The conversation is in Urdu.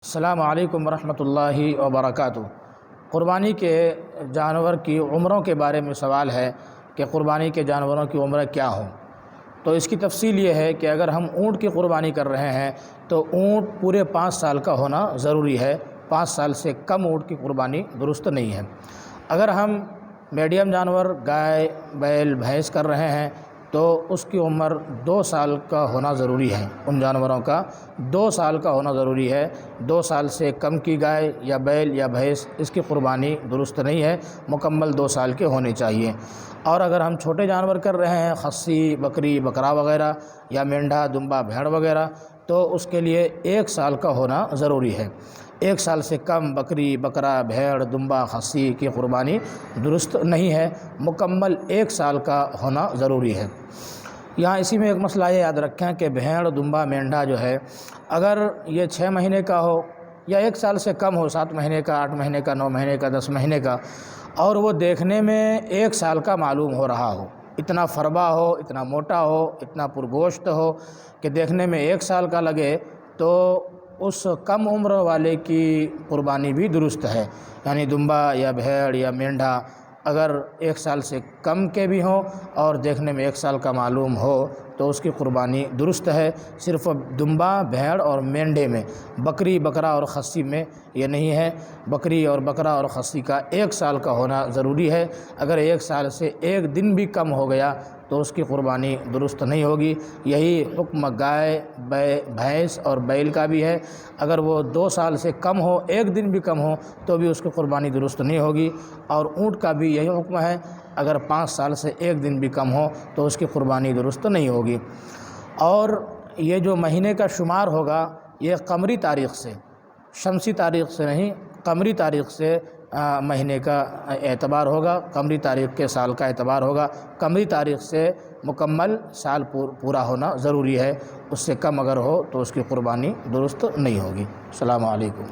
السلام علیکم ورحمۃ اللہ وبرکاتہ۔ قربانی کے جانور کی عمروں کے بارے میں سوال ہے کہ قربانی کے جانوروں کی عمریں کیا ہوں۔ تو اس کی تفصیل یہ ہے کہ اگر ہم اونٹ کی قربانی کر رہے ہیں تو اونٹ پورے 5 سال کا ہونا ضروری ہے۔ 5 سال سے کم اونٹ کی قربانی درست نہیں ہے۔ اگر ہم میڈیم جانور گائے، بیل، بھینس کر رہے ہیں تو اس کی عمر 2 سال کا ہونا ضروری ہے۔ ان جانوروں کا 2 سال کا ہونا ضروری ہے۔ 2 سال سے کم کی گائے یا بیل یا بھینس اس کی قربانی درست نہیں ہے، مکمل 2 سال کے ہونے چاہیے۔ اور اگر ہم چھوٹے جانور کر رہے ہیں، خصی، بکری، بکرا وغیرہ یا مینڈھا، دمبا، بھیڑ وغیرہ، تو اس کے لیے 1 سال کا ہونا ضروری ہے۔ 1 سال سے کم بکری، بکرا، بھیڑ، دمبا، خصی کی قربانی درست نہیں ہے، مکمل 1 سال کا ہونا ضروری ہے۔ یہاں اسی میں ایک مسئلہ یہ یاد رکھیں کہ بھیڑ، دمبا، مینڈھا جو ہے، اگر یہ 6 مہینے کا ہو یا 1 سال سے کم ہو، 7 مہینے کا، 8 مہینے کا، 9 مہینے کا، 10 مہینے کا، اور وہ دیکھنے میں 1 سال کا معلوم ہو رہا ہو، اتنا فربا ہو، اتنا موٹا ہو، اتنا پرگوشت ہو کہ دیکھنے میں 1 سال کا لگے، تو اس کم عمر والے کی قربانی بھی درست ہے۔ یعنی دمبا یا بھیڑ یا مینڈھا اگر 1 سال سے کم کے بھی ہوں اور دیکھنے میں 1 سال کا معلوم ہو تو اس کی قربانی درست ہے۔ صرف دمبا، بھیڑ اور مینڈھے میں، بکری، بکرا اور خصی میں یہ نہیں ہے۔ بکری اور بکرا اور خصی کا 1 سال کا ہونا ضروری ہے۔ اگر 1 سال سے 1 دن بھی کم ہو گیا تو اس کی قربانی درست نہیں ہوگی۔ یہی حکم گائے، بھینس اور بیل کا بھی ہے۔ اگر وہ 2 سال سے کم ہو، 1 دن بھی کم ہو تو بھی اس کی قربانی درست نہیں ہوگی۔ اور اونٹ کا بھی یہی حکم ہے، اگر 5 سال سے 1 دن بھی کم ہو تو اس کی قربانی درست نہیں ہوگی۔ اور یہ جو مہینے کا شمار ہوگا یہ قمری تاریخ سے، شمسی تاریخ سے نہیں، قمری تاریخ سے مہینے کا اعتبار ہوگا، قمری تاریخ کے سال کا اعتبار ہوگا۔ قمری تاریخ سے مکمل سال پورا ہونا ضروری ہے، اس سے کم اگر ہو تو اس کی قربانی درست نہیں ہوگی۔ السلام علیکم۔